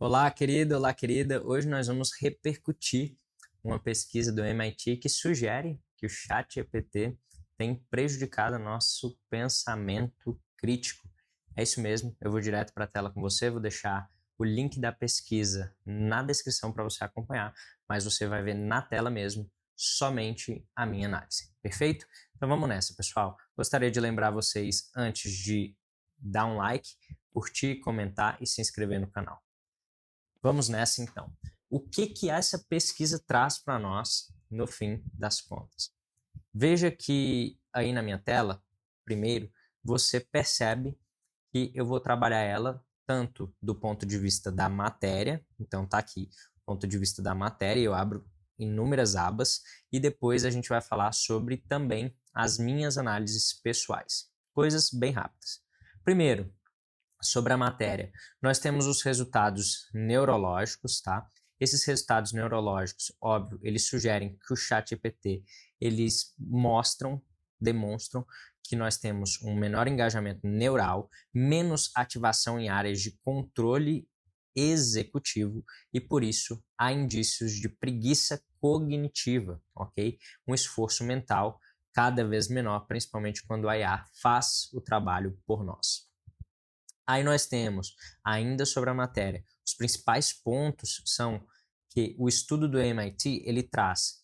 Olá, querido, olá, querida. Hoje nós vamos repercutir uma pesquisa do MIT que sugere que o ChatGPT tem prejudicado nosso pensamento crítico. É isso mesmo, eu vou direto para a tela com você, vou deixar o link da pesquisa na descrição para você acompanhar, mas você vai ver na tela mesmo somente a minha análise, perfeito? Então vamos nessa, pessoal. Gostaria de lembrar vocês, antes de dar um like, curtir, comentar e se inscrever no canal. Vamos nessa então. O que essa pesquisa traz para nós no fim das contas? Veja que aí na minha tela, primeiro, você percebe que eu vou trabalhar ela tanto do ponto de vista da matéria, então tá aqui, ponto de vista da matéria, eu abro inúmeras abas e depois a gente vai falar sobre também as minhas análises pessoais. Coisas bem rápidas. Primeiro, sobre a matéria. Nós temos os resultados neurológicos, tá? Esses resultados neurológicos, óbvio, eles sugerem que o ChatGPT, eles demonstram que nós temos um menor engajamento neural, menos ativação em áreas de controle executivo e por isso há indícios de preguiça cognitiva, ok? Um esforço mental cada vez menor, principalmente quando a IA faz o trabalho por nós. Aí nós temos, ainda sobre a matéria, os principais pontos são que o estudo do MIT, ele traz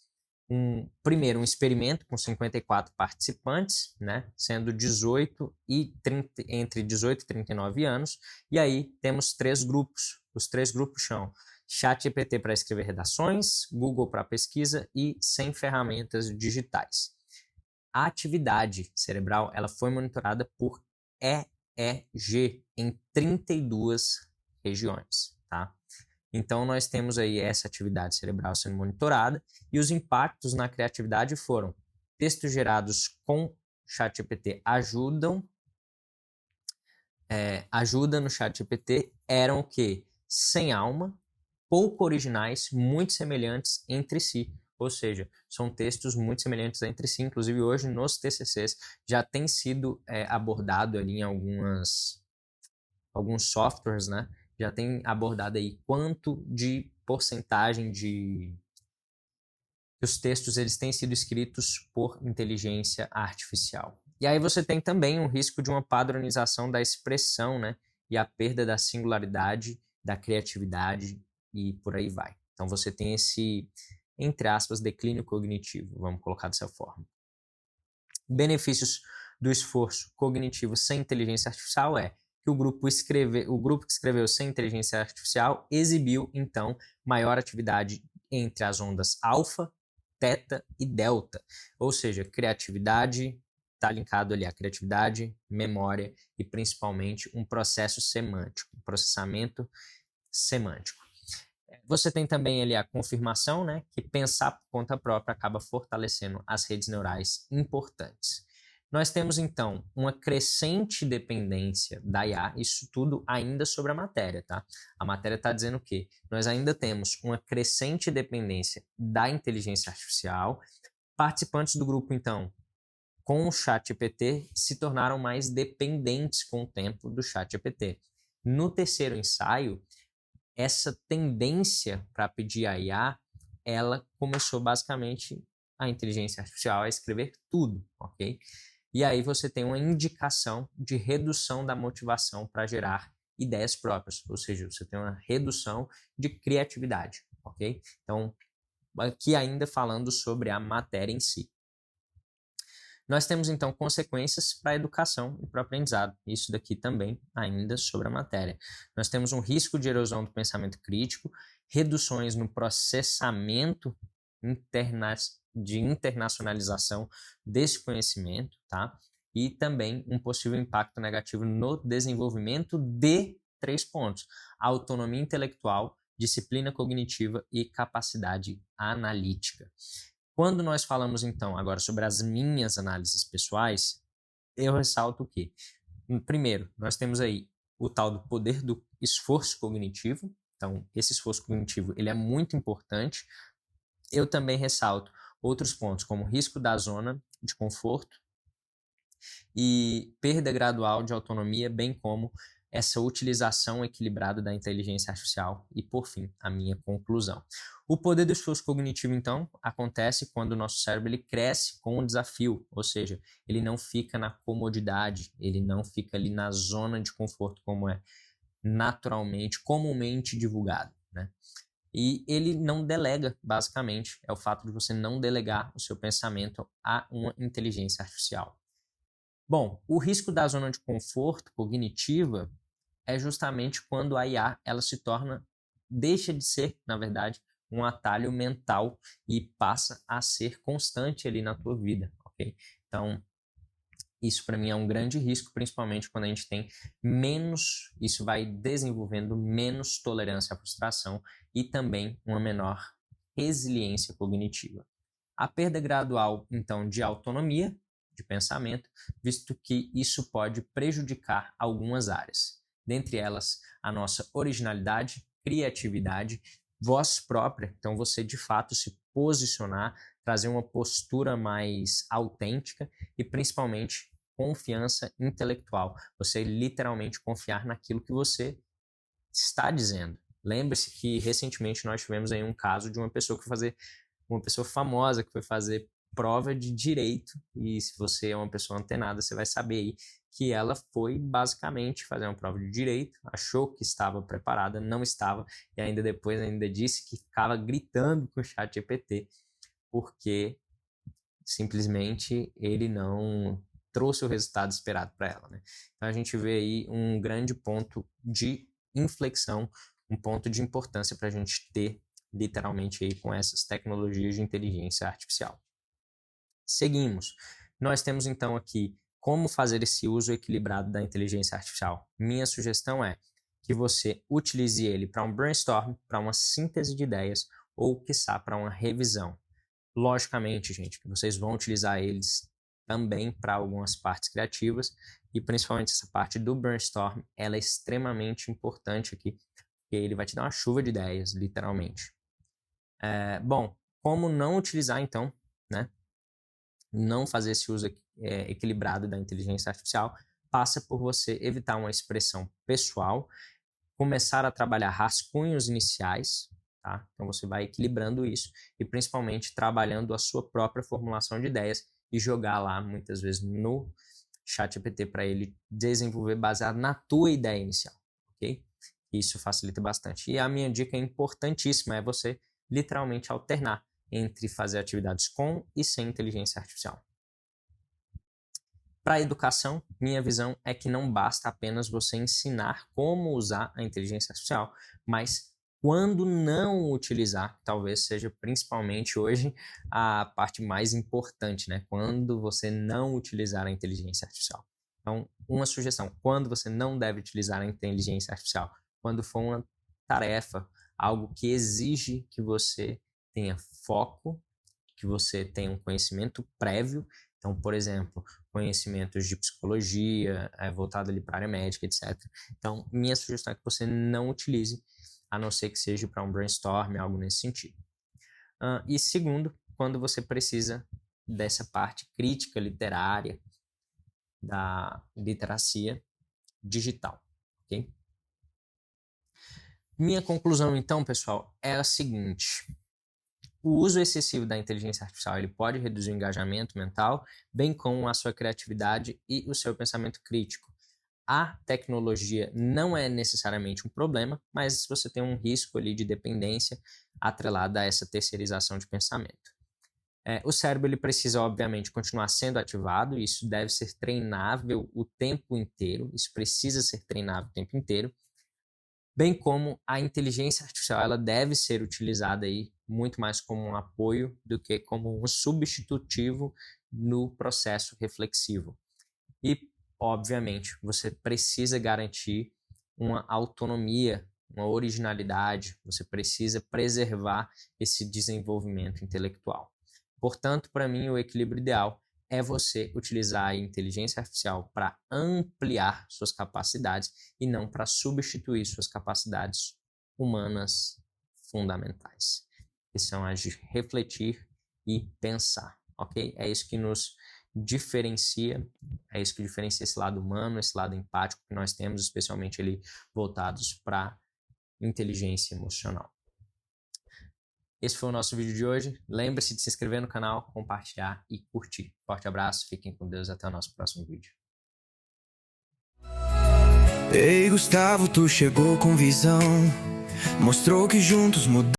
primeiro um experimento com 54 participantes, né, sendo 18 e 30, entre 18 e 39 anos, e aí temos três grupos. Os três grupos são ChatGPT para escrever redações, Google para pesquisa e sem ferramentas digitais. A atividade cerebral, ela foi monitorada por EEG em 32 regiões, tá? Então, nós temos aí essa atividade cerebral sendo monitorada e os impactos na criatividade foram textos gerados com ChatGPT ajuda no ChatGPT eram o quê? Sem alma, pouco originais, muito semelhantes entre si. Ou seja, são textos muito semelhantes entre si, inclusive hoje nos TCCs já tem sido abordado ali em alguns softwares, né? Já tem abordado aí quanto de porcentagem de os textos eles têm sido escritos por inteligência artificial. E aí você tem também um risco de uma padronização da expressão, né? E a perda da singularidade, da criatividade e por aí vai. Então você tem esse, entre aspas, declínio cognitivo, vamos colocar dessa forma. Benefícios do esforço cognitivo sem inteligência artificial é que o grupo que escreveu sem inteligência artificial exibiu, então, maior atividade entre as ondas alfa, teta e delta. Ou seja, criatividade, está linkado ali a criatividade, memória e principalmente um processo semântico, um processamento semântico. Você tem também ali a confirmação, né, que pensar por conta própria acaba fortalecendo as redes neurais importantes. Nós temos, então, uma crescente dependência da IA, isso tudo ainda sobre a matéria, tá? A matéria está dizendo o quê? Nós ainda temos uma crescente dependência da inteligência artificial. Participantes do grupo, então, com o ChatGPT, se tornaram mais dependentes com o tempo do ChatGPT. No terceiro ensaio, essa tendência para pedir a IA, ela começou basicamente a inteligência artificial a escrever tudo, ok? E aí você tem uma indicação de redução da motivação para gerar ideias próprias, ou seja, você tem uma redução de criatividade, ok? Então, aqui ainda falando sobre a matéria em si. Nós temos, então, consequências para a educação e para o aprendizado. Isso daqui também ainda sobre a matéria. Nós temos um risco de erosão do pensamento crítico, reduções no processamento de internacionalização desse conhecimento, tá? E também um possível impacto negativo no desenvolvimento de 3 pontos: autonomia intelectual, disciplina cognitiva e capacidade analítica. Quando nós falamos, então, agora sobre as minhas análises pessoais, eu ressalto o quê? Primeiro, nós temos aí o tal do poder do esforço cognitivo. Então, esse esforço cognitivo, ele é muito importante. Eu também ressalto outros pontos, como risco da zona de conforto e perda gradual de autonomia, bem como essa utilização equilibrada da inteligência artificial e, por fim, a minha conclusão. O poder do esforço cognitivo, então, acontece quando o nosso cérebro ele cresce com o desafio, ou seja, ele não fica na comodidade, ele não fica ali na zona de conforto como é naturalmente, comumente divulgado, né? E ele não delega, basicamente, é o fato de você não delegar o seu pensamento a uma inteligência artificial. Bom, o risco da zona de conforto cognitiva é justamente quando a IA ela deixa de ser, na verdade, um atalho mental e passa a ser constante ali na tua vida, ok? Então, isso para mim é um grande risco, principalmente quando a gente tem isso vai desenvolvendo menos tolerância à frustração e também uma menor resiliência cognitiva. A perda gradual, então, de autonomia de pensamento, visto que isso pode prejudicar algumas áreas, dentre elas a nossa originalidade, criatividade, voz própria, então você de fato se posicionar, trazer uma postura mais autêntica e principalmente confiança intelectual, você literalmente confiar naquilo que você está dizendo. Lembre-se que recentemente nós tivemos aí um caso de uma pessoa famosa que foi fazer prova de direito, e se você é uma pessoa antenada, você vai saber aí que ela foi basicamente fazer uma prova de direito, achou que estava preparada, não estava, e ainda depois disse que ficava gritando com o ChatGPT, porque simplesmente ele não trouxe o resultado esperado para ela, né? Então a gente vê aí um grande ponto de inflexão, um ponto de importância para a gente ter literalmente aí com essas tecnologias de inteligência artificial. Seguimos. Nós temos então aqui como fazer esse uso equilibrado da inteligência artificial. Minha sugestão é que você utilize ele para um brainstorm, para uma síntese de ideias ou, quiçá, para uma revisão. Logicamente, gente, que vocês vão utilizar eles também para algumas partes criativas e principalmente essa parte do brainstorm, ela é extremamente importante aqui, porque ele vai te dar uma chuva de ideias, literalmente. Bom, como não utilizar então, né? Não fazer esse uso equilibrado da inteligência artificial passa por você evitar uma expressão pessoal, começar a trabalhar rascunhos iniciais, tá? Então você vai equilibrando isso e principalmente trabalhando a sua própria formulação de ideias e jogar lá muitas vezes no ChatGPT para ele desenvolver baseado na tua ideia inicial, ok? Isso facilita bastante. E a minha dica importantíssima é você literalmente alternar entre fazer atividades com e sem inteligência artificial. Para a educação, minha visão é que não basta apenas você ensinar como usar a inteligência artificial, mas quando não utilizar, talvez seja principalmente hoje a parte mais importante, né? Quando você não utilizar a inteligência artificial. Então, uma sugestão, quando você não deve utilizar a inteligência artificial? Quando for uma tarefa, algo que exige que você tenha foco, que você tenha um conhecimento prévio. Então, por exemplo, conhecimentos de psicologia, voltado ali para a área médica, etc. Então, minha sugestão é que você não utilize, a não ser que seja para um brainstorm, algo nesse sentido. E segundo, quando você precisa dessa parte crítica literária, da literacia digital, ok? Minha conclusão, então, pessoal, é a seguinte: o uso excessivo da inteligência artificial ele pode reduzir o engajamento mental, bem como a sua criatividade e o seu pensamento crítico. A tecnologia não é necessariamente um problema, mas você tem um risco ali de dependência atrelada a essa terceirização de pensamento. O cérebro ele precisa, obviamente, continuar sendo ativado, isso deve ser treinável o tempo inteiro, isso precisa ser treinável o tempo inteiro, bem como a inteligência artificial ela deve ser utilizada aí muito mais como um apoio do que como um substitutivo no processo reflexivo. E, obviamente, você precisa garantir uma autonomia, uma originalidade, você precisa preservar esse desenvolvimento intelectual. Portanto, para mim, o equilíbrio ideal é você utilizar a inteligência artificial para ampliar suas capacidades e não para substituir suas capacidades humanas fundamentais, que são as de refletir e pensar, ok? É isso que nos diferencia, é isso que diferencia esse lado humano, esse lado empático que nós temos, especialmente ali voltados para inteligência emocional. Esse foi o nosso vídeo de hoje. Lembre-se de se inscrever no canal, compartilhar e curtir. Forte abraço, fiquem com Deus, até o nosso próximo vídeo. Ei, Gustavo, tu chegou com visão, mostrou que juntos mudamos.